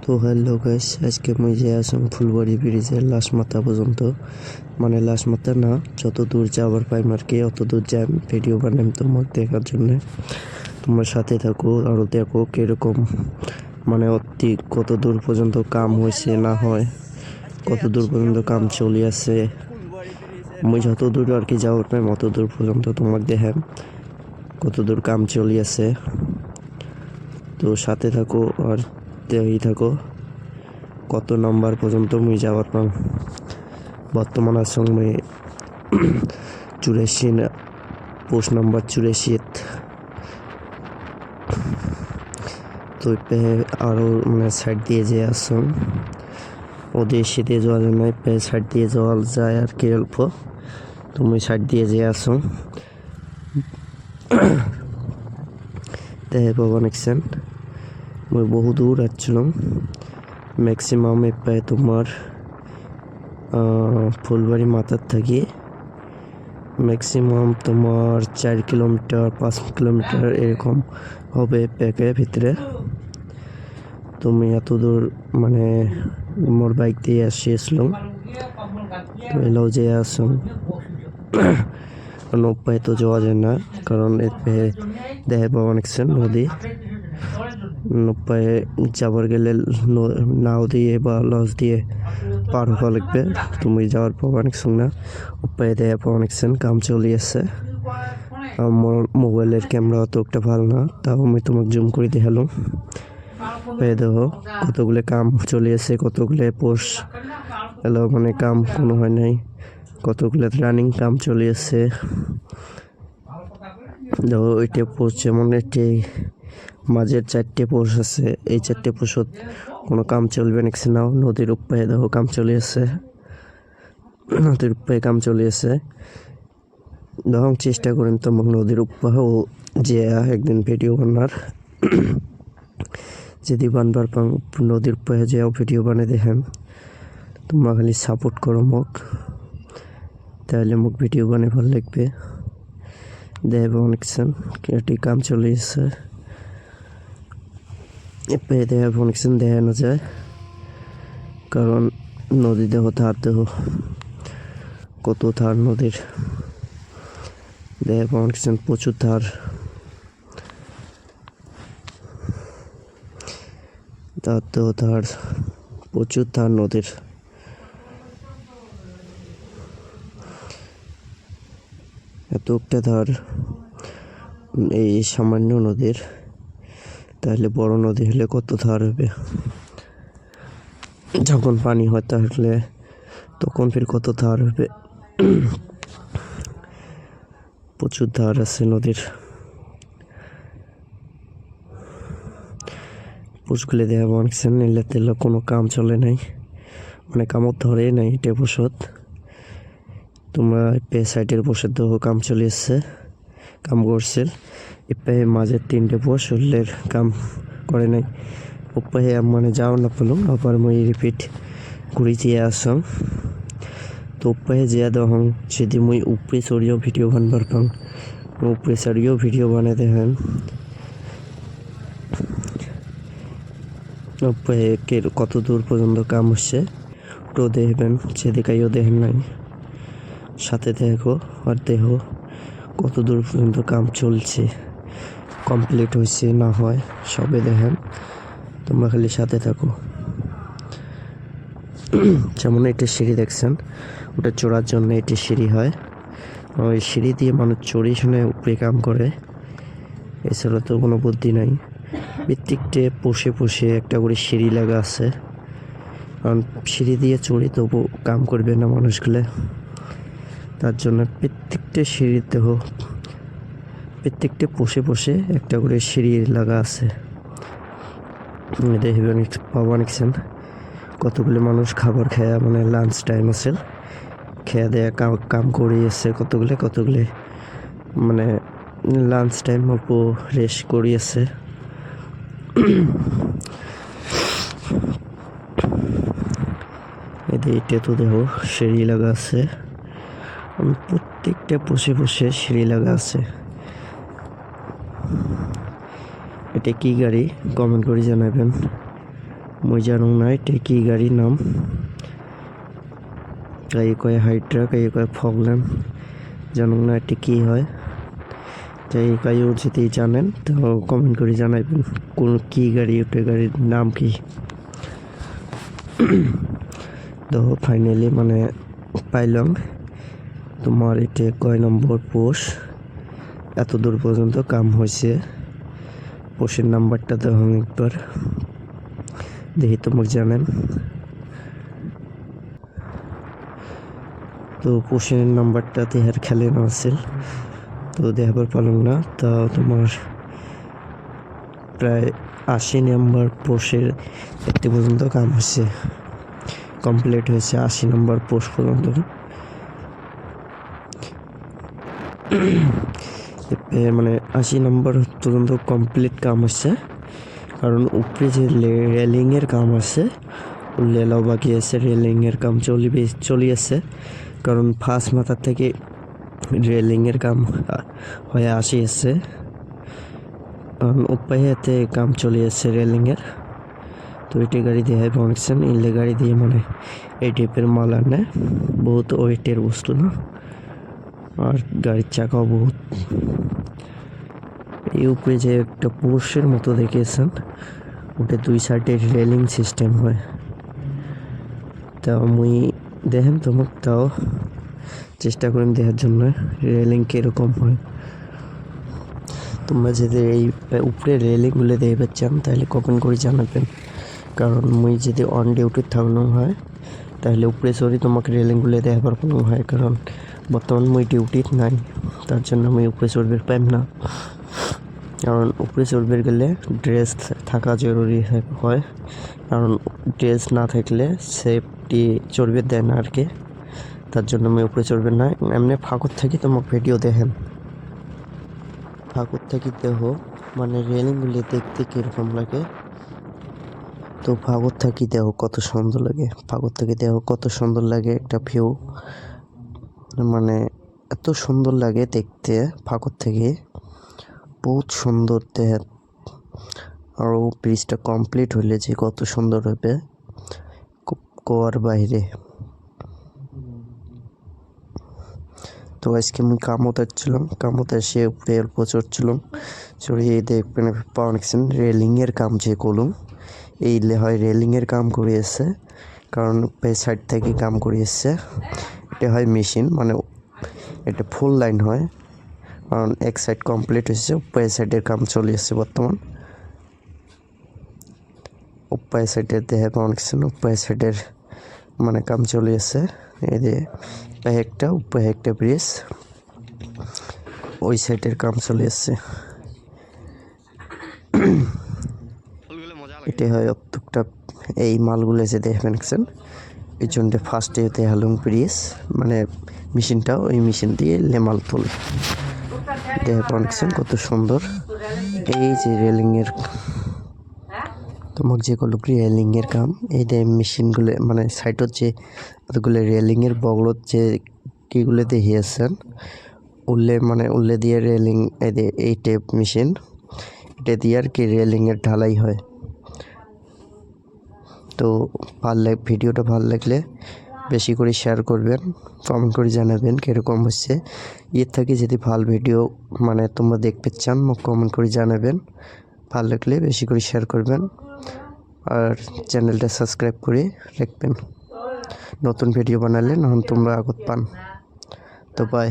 তো hello guys, আজকে মুই যে আসম ফুলবাড়ি ব্রিজের লাশ মাথা পর্যন্ত, মানে লাশ মাথা না, যত দূর যাবার পাইম আর কি অত দূর যাই ভিডিও বানাম তোমার দেখার জন্য। তোমার সাথে থাকো আরও দেখো কীরকম, মানে অতি কত দূর পর্যন্ত কাম হয়েছে না হয়, কত দূর পর্যন্ত কাম চলে আছে। মুই যত দূর আর কি যাওয়ার পাইম অত দূর পর্যন্ত তোমাকে দেখাম কত দূর কাম চলে আছে। তো সাথে থাকো আর দেখি থাকো কত নম্বর পর্যন্ত মুই যাওয়ার পাম। বর্তমান আসং মুই 84 পোস্ট নাম্বার 84। তো আরও মানে সাইড দিয়ে যে আসং ওদের শীতে যাওয়া যায় না, সাইড দিয়ে যাওয়া যায় আর কি অল্প। তো মুই সাইড দিয়ে যে আসং দেখে পাবো নেকছেন মুই বহু দূর আসছিলাম। ম্যাক্সিমাম প্রায় তোমার ফুলবাড়ি মাথার থাকি ম্যাক্সিমাম তোমার 4 কিলোমিটার 5 কিলোমিটার এরকম হবে প্যাকের ভিতরে। তুমি এত দূর মানে মোর বাইক দিয়ে আসছিলাম। তো এলাও যে আসুন উপায় তো যাওয়া যায় না, কারণ দেখে পাওয়া অনেকছেন নদী। উপায়ে যাবার গেলে নাও দিয়ে বা লঞ্চ দিয়ে পার হওয়া লাগবে। তুমি যাওয়ার পর অনেকছেন না, উপায়ে দেখে পাওয়া অনেকছেন কাম চলে আসছে। আমার মোবাইলের ক্যামেরা অত একটা ভালো না, তাও আমি তোমাকে জুম করে দেখালাম। পেয়ে দেখো কতগুলো কাম চলে আসছে, কতগুলো পোস্ট এলো মানে কাম কোনো হয় নাই, কতগুলো রানিং কাম চলে আসছে। দেখো ওইটা পোস্ট যেমন একটি মাঝের 4টে পোস্ট আছে, এই 4টে পোস্ট কোনো কাম চলবে নাকি নাও। নদীর উপায়ে দেখো কাম চলে আসছে, নদীর উপায়ে কাম চলে আসছে। দেখো চেষ্টা করেন তোমাকে নদীর উপায়েও যে একদিন ভিডিও বানার, যদি বানবার পাং নদীর উপায়ে যে ভিডিও বানিয়ে দেখেন। তোমরা খালি সাপোর্ট করো মোক, তাহলে মোক ভিডিও বানিয়ে ভালো লাগবে। দেখবে অনেকছেন একটি কাম চলে এসছে, এপারে দেখবে অনেকছেন দেখানো যায়, কারণ নদী দেহ ধার দেহ কত ধার নদীর, দেখবে অনেকছেন প্রচুর ধার। ধার দেহ ধার প্রচুর ধার নদীর। এত একটা ধার এই সামান্য নদীর, তাহলে বড় নদী হলে কত ধার হবে। যখন পানি হয় তাহলে তখন ফির কত ধার হবে। প্রচুর ধার আছে নদীর। পোস্টগুলি দেওয়া অনেকছেন নিলে তেলে কোনো কাম চলে নাই, মানে কামত ধরে নাই এটা বসত। তোমরা সাইডের বসে তো কাম চলে এসছে, কাম করছিল। এপাহে মাঝের 3টে পোস্ট শরীরের কাম করে নাই। উপায়ে মানে যাও না পেলাম, আবার মই রিপিট ঘুরে যেয়ে আসলাম। তো উপায়ে যেয়া দেখুন যদি মুই উপরে চড়িয়েও ভিডিও বানবার পাং, উপরে চড়িয়েও ভিডিও বানাই দেখেন। উপায়ে কত দূর পর্যন্ত কাম হচ্ছে ওটাও দেখবেন, সেদিকেও দেখেন নাই। সাথে দেখো আর দেখো কত দূর পর্যন্ত কাম চলছে, কমপ্লিট হয়েছে না হয় সবে দেখেন। তোমরা খালি সাথে থাকো। যেমন এটা সিঁড়ি দেখছেন, ওটা চড়ার জন্য এটি সিঁড়ি হয়, ওই সিঁড়ি দিয়ে মানুষ চড়ি শুনে উপরে কাম করে। এছাড়া তো কোনো বুদ্ধি নাই। প্রত্যেকটে পোষে পোষে একটা করে সিঁড়ি লাগা আছে, কারণ সিঁড়ি দিয়ে চড়ি তবু কাম করবে না মানুষগুলো। তার জন্য প্রত্যেকটা সিঁড়িতে প্রত্যেকটা পোষে পোষে একটা করে সিঁড়ি লাগা আছে। দেখবেন পাওয়া নিচ্ছেন কতগুলো মানুষ খাবার খায়া, মানে লাঞ্চ টাইম আছে, খেয়া দেয়া কাম করে এসছে। কতগুলো মানে লাঞ্চ টাইম অল্প রেস্ট করিয়েছে। এটা তো দেখো সিঁড়ি লাগা আছে, প্রত্যেকটা বসে বসে সিঁড়ি লাগা আছে। এটা কি গাড়ি কমেন্ট করে জানাবেন। মই জানো না এটা কি গাড়ির নাম, কাই কয় হাইড্রা, কাই কয় ফগল্যান্ড, জানো না এটা কি হয়। তাই কাইও যদি জানেন তো কমেন্ট করে জানাবেন কোন কি গাড়ি, ওটা গাড়ির নাম কি। তো ফাইনালি মানে পাইলাম তোমার এটা কয় নম্বর পোষ, এত দূর পর্যন্ত কাম হয়েছে। পোষের নাম্বারটা দেখুন একবার, দেখি তোমাকে জানেন। তো পোষের নাম্বারটা দেহার খেলে না আসছিল, তো দেখাবার পারলাম না। তা তোমার প্রায় 80 নম্বর পোষের একটি পর্যন্ত কাম হয়েছে, কমপ্লিট হয়েছে 80 নম্বর পোষ পর্যন্ত। মানে 80 নম্বর পর্যন্ত কমপ্লিট কাম হচ্ছে, কারণ উপরে যে রেলিংয়ের কাম আছে লেলাও বাকি আছে, রেলিংয়ের কাম চলি আছে। কারণ ফার্স্ট মাথার থেকে রেলিংয়ের কাম হয়ে আসি আছে, কারণ উপায়তে কাম চলে আসছে রেলিংয়ের। তো এটি গাড়ি দিয়ে বানাচ্ছেন, ইলে গাড়ি দিয়ে মানে এই টাইপের মাল আনে, বহুত ওয়েটের বস্তু না, আর গাড়ির চাকাও বহুত। এই উপরে যে একটা পোর্শের মতো দেখেছেন, ওটা 2 সাইডে রেলিং সিস্টেম হয়। তাও মুই দেখেন তোমাকে তাও চেষ্টা করেন দেখার জন্য রেলিং কীরকম হয়। তোমরা যদি এই উপরে রেলিংগুলো দেখতে চান তাহলে কমেন্ট করে জানাবেন, কারণ মুই যদি অন ডিউটি থাকনো হয় তাহলে উপরে চড়ি তোমাকে রেলিংগুলো দেখাবার কোনো হয়, কারণ বর্তমান মুই ডিউটিতে নাই, তার জন্য মুই উপরে চড়বে পাইম না। কারণ উপরে চড়বে গেলে ড্রেস থাকা জরুরি হয়, কারণ ড্রেস না থাকলে সেফটি চড়বে দেয় না আর কি, তার জন্য আমি উপরে চড়বে না। এমনি ফাঁকর থাকি তোমাকে ভিডিও দেখেন, ফাঁকর থাকি দেখো মানে রেলিংগুলি দেখতে কীরকম লাগে। তো ফাঁকর থাকি দেখো কত সুন্দর লাগে, ফাঁকর থেকে দেখো কত সুন্দর লাগে একটা ভিউ, মানে এত সুন্দর লাগে দেখতে ফাঁকর থেকে, বহুত সুন্দর দেখ। আর ব্রিজটা কমপ্লিট হলে যে কত সুন্দর হবে কোয়ার বাইরে। তো আজকে আমি কামতে আসছিলাম, কামতে এসে উপরে অল্প চড়ছিলাম, চড়িয়ে দেখবেন পাওয়া গেছেন রেলিংয়ের কাম যে করলাম, এই হয় রেলিংয়ের কাম করিয়েছে, কারণ সাইড থেকে কাম করিয়েছে। এটা হয় মেশিন, মানে এটা ফুল লাইন হয়, কারণ এক সাইড কমপ্লিট হয়েছে, উপায় সাইডের কাম চলে এসছে বর্তমান। উপায় সাইডের দেখে পাওয়া গেছেন, উপায় সাইডের মানে কাম চলে এসছে। এই যে উপায় একটা ব্রিজ, ওই সাইডের কাম চলে এসছে। এটাই হয় অত্যুকটা এই মালগুলো যে দেখবেন এই জন্য ফার্স্টে দেখালুম ব্রিজ, মানে মেশিনটা ওই মেশিন দিয়ে লেমাল তোলে, দেখে অনেকছেন কত সুন্দর। এই যে রেলিংয়ের তোমাকে যেগুলো রেলিংয়ের কাম, এই যে মেশিনগুলো মানে সাইডত যে কতগুলো রেলিংয়ের বগলত যে কীগুলো দেখিয়েছেন উল্লে দিয়ে রেলিং, এই টাইপ মেশিন এটা দিয়ে আর কি রেলিংয়ের ঢালাই হয়। তো ভিডিওটা ভালো লাগলে বেশি করে শেয়ার করবেন, কমেন্ট করে জানাবেন কীরকম হচ্ছে। এর থেকে যদি ভালো ভিডিও মানে তোমরা দেখতে চান কমেন্ট করে জানাবেন, ভালো লাগলে বেশি করে শেয়ার করবেন, আর চ্যানেলটা সাবস্ক্রাইব করে রাখবেন, নতুন ভিডিও বানালে তখন তোমরা আগত পান। তো বাই।